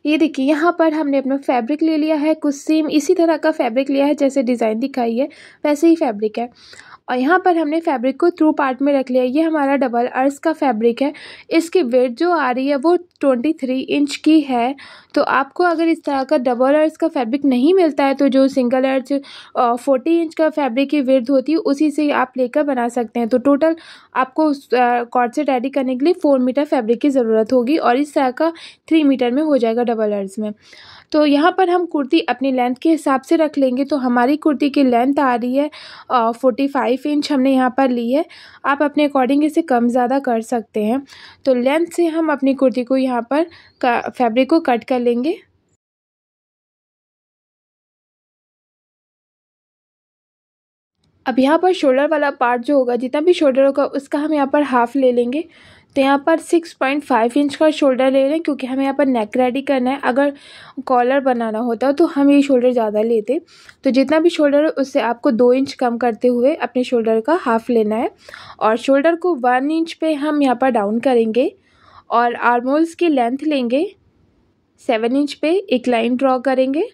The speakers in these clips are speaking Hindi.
ये देखिए यहाँ पर हमने अपना फैब्रिक ले लिया है, कुछ सेम इसी तरह का फैब्रिक लिया है जैसे डिज़ाइन दिखाई है वैसे ही फैब्रिक है। और यहाँ पर हमने फैब्रिक को थ्रू पार्ट में रख लिया। ये हमारा डबल अर्ज का फैब्रिक है। इसकी वेट जो आ रही है वो 23 इंच की है। तो आपको अगर इस तरह का डबल अर्ज का फैब्रिक नहीं मिलता है तो जो सिंगल अर्ज 40 इंच का फैब्रिक की विड्थ होती है उसी से आप लेकर बना सकते हैं। तो टोटल आपको कॉर्ड सेट रेडी करने के लिए 4 मीटर फैब्रिक की ज़रूरत होगी और इस तरह का 3 मीटर में हो जाएगा डबल अर्ज में। तो यहाँ पर हम कुर्ती अपनी लेंथ के हिसाब से रख लेंगे। तो हमारी कुर्ती की लेंथ आ रही है 45 इंच हमने यहाँ पर ली है। आप अपने अकॉर्डिंग इसे कम ज़्यादा कर सकते हैं। तो लेंथ से हम अपनी कुर्ती को यहाँ पर फैब्रिक को कट कर लेंगे। अब यहाँ पर शोल्डर वाला पार्ट जो होगा, जितना भी शोल्डर होगा उसका हम यहाँ पर हाफ ले लेंगे। तो यहाँ पर 6.5 इंच का शोल्डर ले लें क्योंकि हमें यहाँ पर नेक रेडी करना है। अगर कॉलर बनाना होता तो हम ये शोल्डर ज़्यादा लेते। तो जितना भी शोल्डर है उससे आपको 2 इंच कम करते हुए अपने शोल्डर का हाफ लेना है। और शोल्डर को 1 इंच पे हम यहाँ पर डाउन करेंगे और आर्म होल्स की लेंथ लेंगे 7 इंच पे एक लाइन ड्रॉ करेंगे।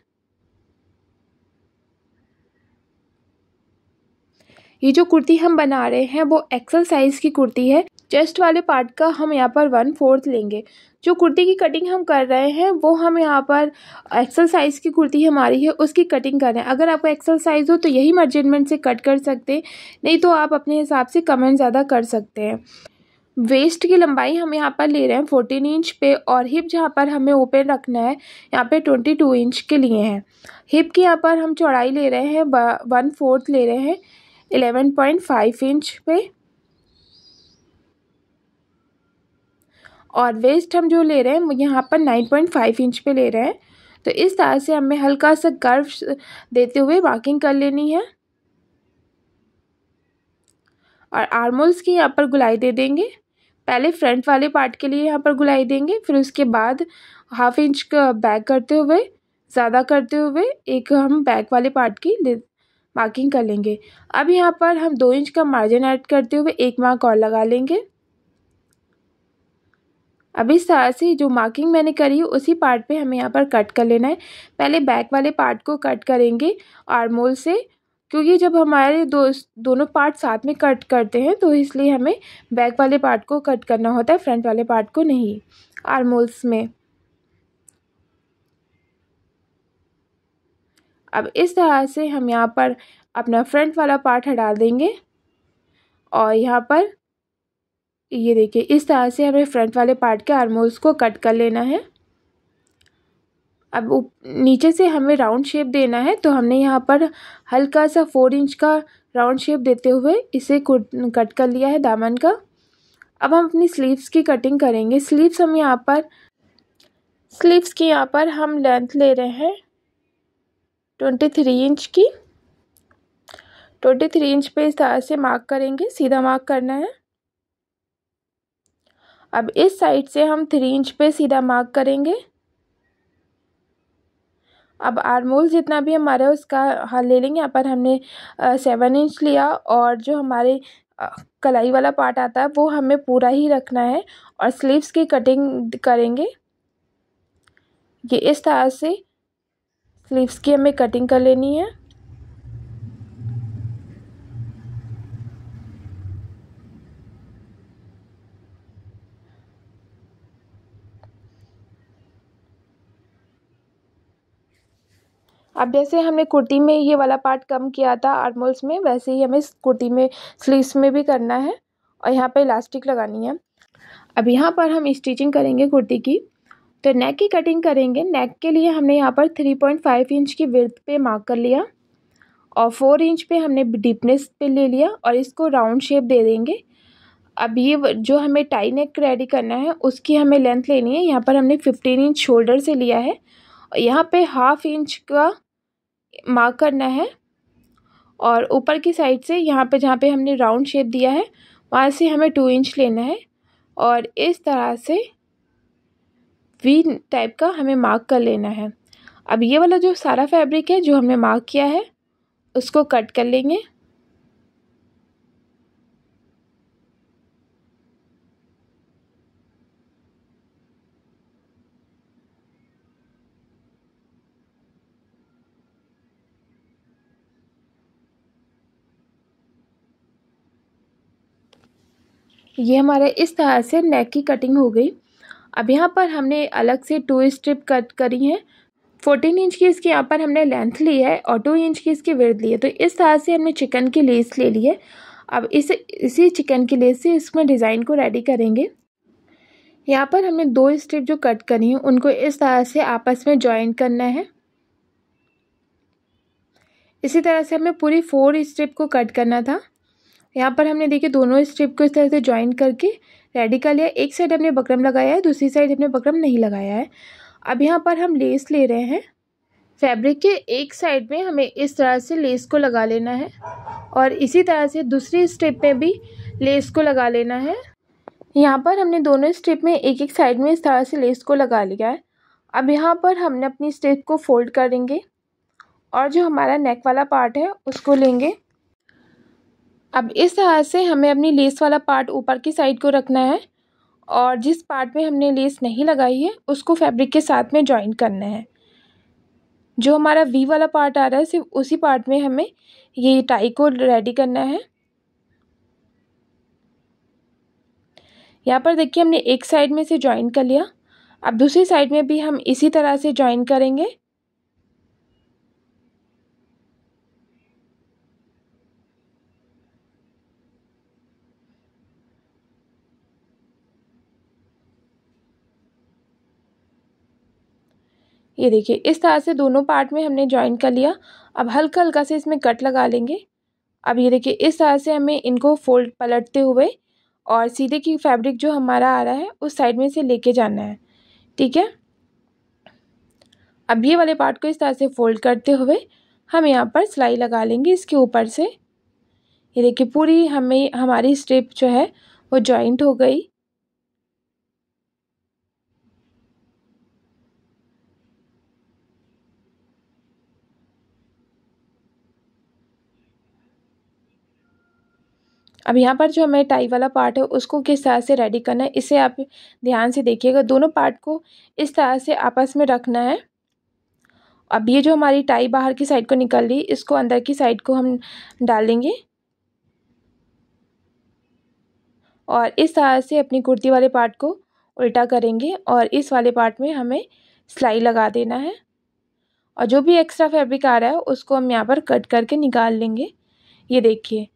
ये जो कुर्ती हम बना रहे हैं वो एक्सल साइज़ की कुर्ती है। चेस्ट वाले पार्ट का हम यहाँ पर 1/4 लेंगे। जो कुर्ती की कटिंग हम कर रहे हैं वो हम यहाँ पर एक्सल साइज़ की कुर्ती हमारी है उसकी कटिंग कर रहे हैं। अगर आपको एक्सल साइज़ हो तो यही मेजरमेंट से कट कर सकते हैं, नहीं तो आप अपने हिसाब से कम एंड ज़्यादा कर सकते हैं। वेस्ट की लंबाई हम यहाँ पर ले रहे हैं 14 इंच पे और हिप जहाँ पर हमें ओपन रखना है यहाँ पे 22 इंच के लिए हैं। हिप की यहाँ पर हम चौड़ाई ले रहे हैं 1/4 ले रहे हैं 11.5 इंच पे। और वेस्ट हम जो ले रहे हैं यहाँ पर 9.5 इंच पे ले रहे हैं। तो इस तरह से हमें हल्का सा कर्व देते हुए मार्किंग कर लेनी है और आर्म होल्स की यहाँ पर गुलाई दे देंगे। पहले फ्रंट वाले पार्ट के लिए यहाँ पर गुलाई देंगे, फिर उसके बाद हाफ इंच का बैक करते हुए ज़्यादा करते हुए एक हम बैक वाले पार्ट की मार्किंग कर लेंगे। अब यहाँ पर हम 2 इंच का मार्जिन ऐड करते हुए एक मार्क और लगा लेंगे। अब इस तरह से जो मार्किंग मैंने करी है उसी पार्ट पे हमें यहाँ पर कट कर लेना है। पहले बैक वाले पार्ट को कट करेंगे आर्म होल से, क्योंकि जब हमारे दोनों पार्ट साथ में कट करते हैं तो इसलिए हमें बैक वाले पार्ट को कट करना होता है, फ्रंट वाले पार्ट को नहीं, आर्म होल्स में। अब इस तरह से हम यहाँ पर अपना फ्रंट वाला पार्ट हटा देंगे और यहाँ पर ये देखिए इस तरह से हमें फ्रंट वाले पार्ट के आर्म होल्स को कट कर लेना है। अब नीचे से हमें राउंड शेप देना है तो हमने यहाँ पर हल्का सा 4 इंच का राउंड शेप देते हुए इसे कट कर लिया है दामन का। अब हम अपनी स्लीव्स की कटिंग करेंगे। स्लीव्स की यहाँ पर हम लेंथ ले रहे हैं 23 इंच की। 23 इंच पे इस तरह से मार्क करेंगे, सीधा मार्क करना है। अब इस साइड से हम 3 इंच पे सीधा मार्क करेंगे। अब आर्म होल जितना भी हमारा उसका हाल ले लेंगे। यहाँ पर हमने 7 इंच लिया और जो हमारे कलाई वाला पार्ट आता है वो हमें पूरा ही रखना है और स्लीव्स की कटिंग करेंगे। ये इस तरह से स्लीव्स की हमें कटिंग कर लेनी है। अब जैसे हमने कुर्ती में ये वाला पार्ट कम किया था आर्म होल्स में, वैसे ही हमें कुर्ती में स्लीव्स में भी करना है और यहाँ पे इलास्टिक लगानी है। अब यहाँ पर हम स्टिचिंग करेंगे कुर्ती की। तो नेक की कटिंग करेंगे। नेक के लिए हमने यहाँ पर 3.5 इंच की विड्थ पे मार्क कर लिया और 4 इंच पे हमने डीपनेस पे ले लिया और इसको राउंड शेप दे देंगे। अब ये जो हमें टाई नेक रेडी करना है उसकी हमें लेंथ लेनी है। यहाँ पर हमने 15 इंच शोल्डर से लिया है और यहाँ पे हाफ इंच का मार्क करना है और ऊपर की साइड से यहाँ पे जहाँ पे हमने राउंड शेप दिया है वहाँ से हमें 2 इंच लेना है और इस तरह से वी टाइप का हमें मार्क कर लेना है। अब ये वाला जो सारा फैब्रिक है जो हमने मार्क किया है उसको कट कर लेंगे। ये हमारा इस तरह से नेक की कटिंग हो गई। अब यहाँ पर हमने अलग से 2 स्ट्रिप कट करी हैं। 14 इंच की इसकी यहाँ पर हमने लेंथ ली है और 2 इंच की इसकी विड्थ ली है। तो इस तरह से हमने चिकन की लेस ले ली है। अब इसी चिकन की लेस से इसमें डिज़ाइन को रेडी करेंगे। यहाँ पर हमने 2 स्ट्रिप जो कट करी हैं उनको इस तरह से आपस में जॉइन करना है। इसी तरह से हमें पूरी 4 स्ट्रिप को कट करना था। यहाँ पर हमने देखिए दोनों स्ट्रिप को इस तरह से जॉइन करके रेडी कर लिया। एक साइड हमने बकरम लगाया है, दूसरी साइड हमने बकरम नहीं लगाया है। अब यहाँ पर हम लेस ले रहे हैं। फैब्रिक के एक साइड में हमें इस तरह से लेस को लगा लेना है और इसी तरह से दूसरी स्ट्रिप में भी लेस को लगा लेना है। यहाँ पर हमने दोनों स्ट्रिप में एक एक साइड में इस तरह से लेस को लगा लिया है। अब यहाँ पर हमने अपनी स्ट्रिप को फोल्ड करेंगे और जो हमारा नेक वाला पार्ट है उसको लेंगे। अब इस तरह से हमें अपनी लेस वाला पार्ट ऊपर की साइड को रखना है और जिस पार्ट में हमने लेस नहीं लगाई है उसको फैब्रिक के साथ में जॉइन करना है। जो हमारा वी वाला पार्ट आ रहा है सिर्फ उसी पार्ट में हमें ये टाई को रेडी करना है। यहाँ पर देखिए हमने एक साइड में से जॉइन कर लिया। अब दूसरी साइड में भी हम इसी तरह से जॉइन करेंगे। ये देखिए इस तरह से दोनों पार्ट में हमने जॉइन कर लिया। अब हल्का हल्का से इसमें कट लगा लेंगे। अब ये देखिए इस तरह से हमें इनको फोल्ड पलटते हुए और सीधे की फैब्रिक जो हमारा आ रहा है उस साइड में से लेके जाना है। ठीक है। अब ये वाले पार्ट को इस तरह से फोल्ड करते हुए हम यहाँ पर सिलाई लगा लेंगे इसके ऊपर से। ये देखिए पूरी हमारी स्ट्रिप जो है वो जॉइंट हो गई। अब यहाँ पर जो हमें टाई वाला पार्ट है उसको किस तरह से रेडी करना है इसे आप ध्यान से देखिएगा। दोनों पार्ट को इस तरह से आपस में रखना है। अब ये जो हमारी टाई बाहर की साइड को निकल रही इसको अंदर की साइड को हम डालेंगे और इस तरह से अपनी कुर्ती वाले पार्ट को उल्टा करेंगे और इस वाले पार्ट में हमें सिलाई लगा देना है और जो भी एक्स्ट्रा फैब्रिक आ रहा है उसको हम यहाँ पर कट करके निकाल लेंगे। ये देखिए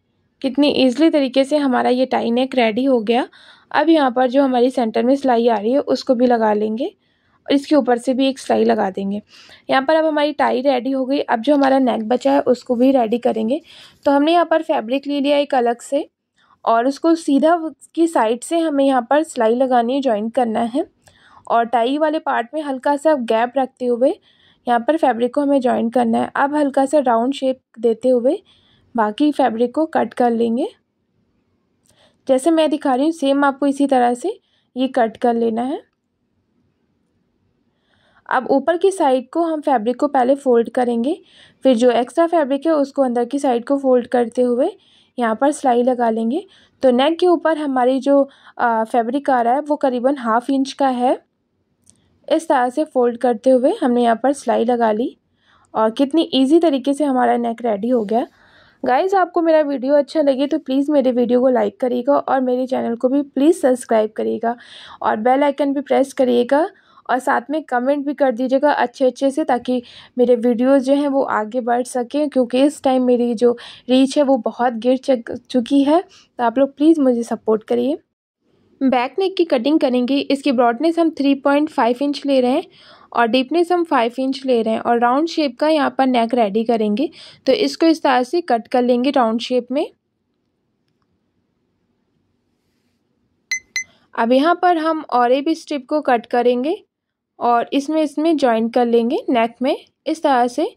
कितनी ईजिली तरीके से हमारा ये टाई नेक रेडी हो गया। अब यहाँ पर जो हमारी सेंटर में सिलाई आ रही है उसको भी लगा लेंगे और इसके ऊपर से भी एक सिलाई लगा देंगे। यहाँ पर अब हमारी टाई रेडी हो गई। अब जो हमारा नेक बचा है उसको भी रेडी करेंगे। तो हमने यहाँ पर फैब्रिक ले लिया एक अलग से और उसको सीधा की साइड से हमें यहाँ पर सिलाई लगानी है, जॉइन करना है और टाई वाले पार्ट में हल्का सा गैप रखते हुए यहाँ पर फैब्रिक को हमें जॉइन करना है। अब हल्का सा राउंड शेप देते हुए बाकी फैब्रिक को कट कर लेंगे। जैसे मैं दिखा रही हूँ सेम आपको इसी तरह से ये कट कर लेना है। अब ऊपर की साइड को हम फैब्रिक को पहले फोल्ड करेंगे, फिर जो एक्स्ट्रा फैब्रिक है उसको अंदर की साइड को फोल्ड करते हुए यहाँ पर सिलाई लगा लेंगे। तो नेक के ऊपर हमारी जो फैब्रिक आ रहा है वो करीबन 1/2 इंच का है। इस तरह से फोल्ड करते हुए हमने यहाँ पर सिलाई लगा ली और कितनी इजी तरीके से हमारा नेक रेडी हो गया। गाइज़ आपको मेरा वीडियो अच्छा लगे तो प्लीज़ मेरे वीडियो को लाइक करिएगा और मेरे चैनल को भी प्लीज़ सब्सक्राइब करिएगा और बेल आइकन भी प्रेस करिएगा और साथ में कमेंट भी कर दीजिएगा अच्छे से, ताकि मेरे वीडियोस जो हैं वो आगे बढ़ सकें, क्योंकि इस टाइम मेरी जो रीच है वो बहुत गिर चुकी है। तो आप लोग प्लीज़ मुझे सपोर्ट करिए। बैक नेक की कटिंग करेंगे। इसकी ब्रॉडनेस हम 3.5 इंच ले रहे हैं और डीपनेस हम 5 इंच ले रहे हैं और राउंड शेप का यहाँ पर नेक रेडी करेंगे। तो इसको इस तरह से कट कर लेंगे राउंड शेप में। अब यहाँ पर हम और भी स्ट्रिप को कट करेंगे और इसमें जॉइन कर लेंगे नेक में। इस तरह से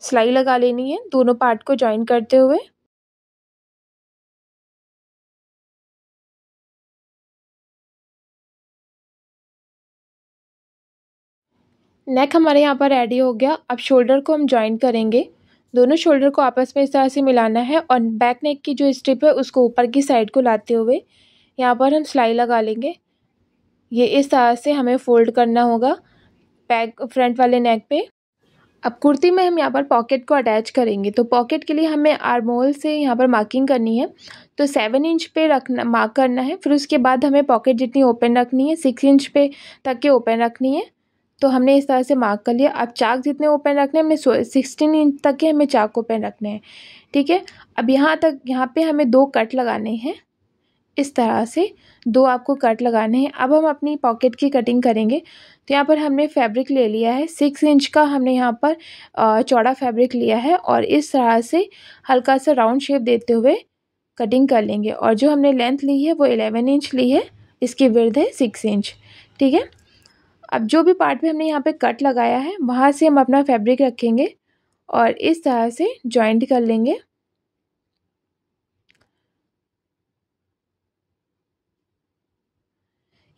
सिलाई लगा लेनी है दोनों पार्ट को जॉइन करते हुए। नेक हमारे यहाँ पर रेडी हो गया। अब शोल्डर को हम जॉइन करेंगे। दोनों शोल्डर को आपस में इस तरह से मिलाना है और बैक नेक की जो स्ट्रिप है उसको ऊपर की साइड को लाते हुए यहाँ पर हम सिलाई लगा लेंगे। ये इस तरह से हमें फोल्ड करना होगा बैक फ्रंट वाले नेक पे। अब कुर्ती में हम यहाँ पर पॉकेट को अटैच करेंगे, तो पॉकेट के लिए हमें आर्म होल से यहाँ पर मार्किंग करनी है। तो 7 इंच पे रखना, मार्क करना है। फिर उसके बाद हमें पॉकेट जितनी ओपन रखनी है, 6 इंच पे तक के ओपन रखनी है। तो हमने इस तरह से मार्क कर लिया। अब चाक जितने ओपन रखने हैं, हमें 16 इंच तक के हमें चाक ओपन रखने हैं, ठीक है। अब यहाँ पे हमें 2 कट लगाने हैं, इस तरह से 2 आपको कट लगाने हैं। अब हम अपनी पॉकेट की कटिंग करेंगे। तो यहाँ पर हमने फैब्रिक ले लिया है, 6 इंच का हमने यहाँ पर चौड़ा फैब्रिक लिया है और इस तरह से हल्का सा राउंड शेप देते हुए कटिंग कर लेंगे। और जो हमने लेंथ ली है वो 11 इंच ली है, इसकी विड्थ है 6 इंच, ठीक है। अब जो भी पार्ट पे हमने यहाँ पे कट लगाया है वहाँ से हम अपना फैब्रिक रखेंगे और इस तरह से जॉइंट कर लेंगे।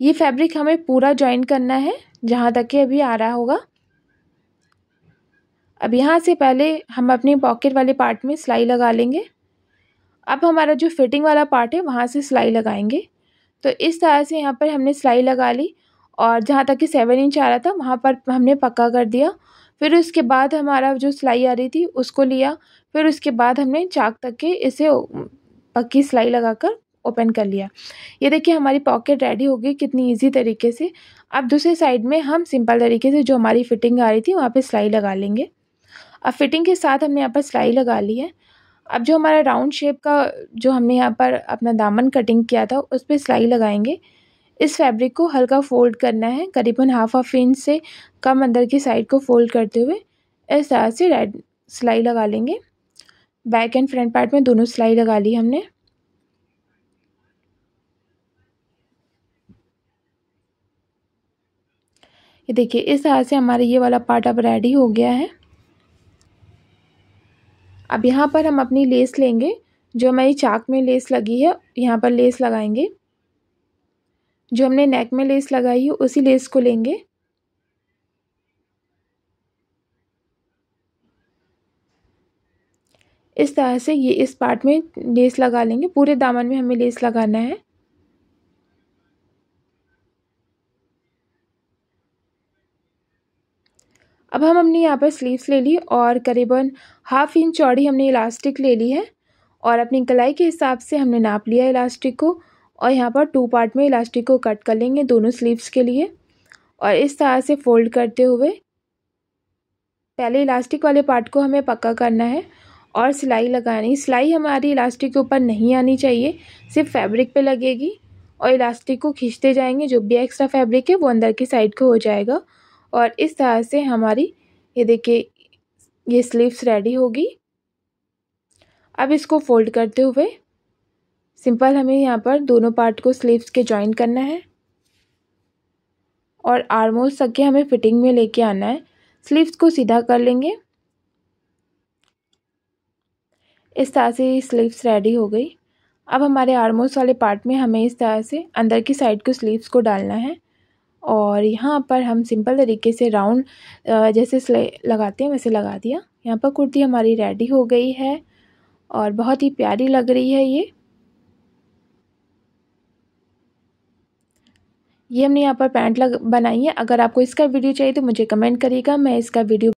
ये फैब्रिक हमें पूरा जॉइन करना है जहाँ तक कि अभी आ रहा होगा। अब यहाँ से पहले हम अपनी पॉकेट वाले पार्ट में सिलाई लगा लेंगे। अब हमारा जो फिटिंग वाला पार्ट है वहाँ से सिलाई लगाएंगे। तो इस तरह से यहाँ पर हमने सिलाई लगा ली और जहाँ तक कि 7 इंच आ रहा था वहाँ पर हमने पक्का कर दिया। फिर उसके बाद हमारा जो सिलाई आ रही थी उसको लिया, फिर उसके बाद हमने चाक तक के इसे पक्की सिलाई लगाकर ओपन कर लिया। ये देखिए हमारी पॉकेट रेडी हो गई कितनी इजी तरीके से। अब दूसरे साइड में हम सिंपल तरीके से जो हमारी फिटिंग आ रही थी वहाँ पे सिलाई लगा लेंगे। अब फिटिंग के साथ हमने यहाँ पर सिलाई लगा ली है। अब जो हमारा राउंड शेप का जो हमने यहाँ पर अपना दामन कटिंग किया था उस पर सिलाई लगाएंगे। इस फैब्रिक को हल्का फोल्ड करना है, करीबन हाफ इंच से कम अंदर की साइड को फोल्ड करते हुए इस तरह से रेड सिलाई लगा लेंगे। बैक एंड फ्रंट पार्ट में दोनों सिलाई लगा ली हमने। ये देखिए इस तरह से हमारा ये वाला पार्ट अब रेडी हो गया है। अब यहाँ पर हम अपनी लेस लेंगे, जो हमारी चाक में लेस लगी है यहाँ पर लेस लगाएंगे। जो हमने नेक में लेस लगाई है उसी लेस को लेंगे। इस तरह से ये इस पार्ट में लेस लगा लेंगे, पूरे दामन में हमें लेस लगाना है। अब हम हमने यहाँ पर स्लीव्स ले ली और करीबन हाफ इंच चौड़ी हमने इलास्टिक ले ली है और अपनी गलाई के हिसाब से हमने नाप लिया इलास्टिक को और यहाँ पर 2 पार्ट में इलास्टिक को कट कर लेंगे दोनों स्लीव्स के लिए। और इस तरह से फोल्ड करते हुए पहले इलास्टिक वाले पार्ट को हमें पक्का करना है और सिलाई लगानी। सिलाई हमारी इलास्टिक के ऊपर नहीं आनी चाहिए, सिर्फ फैब्रिक पे लगेगी और इलास्टिक को खींचते जाएंगे। जो भी एक्स्ट्रा फैब्रिक है वो अंदर की साइड को हो जाएगा। और इस तरह से हमारी ये देखिए ये स्लीव्स रेडी होगी। अब इसको फोल्ड करते हुए सिंपल हमें यहाँ पर दोनों पार्ट को स्लीव्स के जॉइन करना है और आर्म होल तक के हमें फिटिंग में लेके आना है। स्लीव्स को सीधा कर लेंगे। इस तरह से स्लीव्स रेडी हो गई। अब हमारे आर्म होल्स वाले पार्ट में हमें इस तरह से अंदर की साइड को स्लीव्स को डालना है और यहाँ पर हम सिंपल तरीके से राउंड जैसे सिलाई लगाते हैं वैसे लगा दिया। यहाँ पर कुर्ती हमारी रेडी हो गई है और बहुत ही प्यारी लग रही है। ये हमने यहाँ पर पैंट बनाई है। अगर आपको इसका वीडियो चाहिए तो मुझे कमेंट करिएगा, मैं इसका वीडियो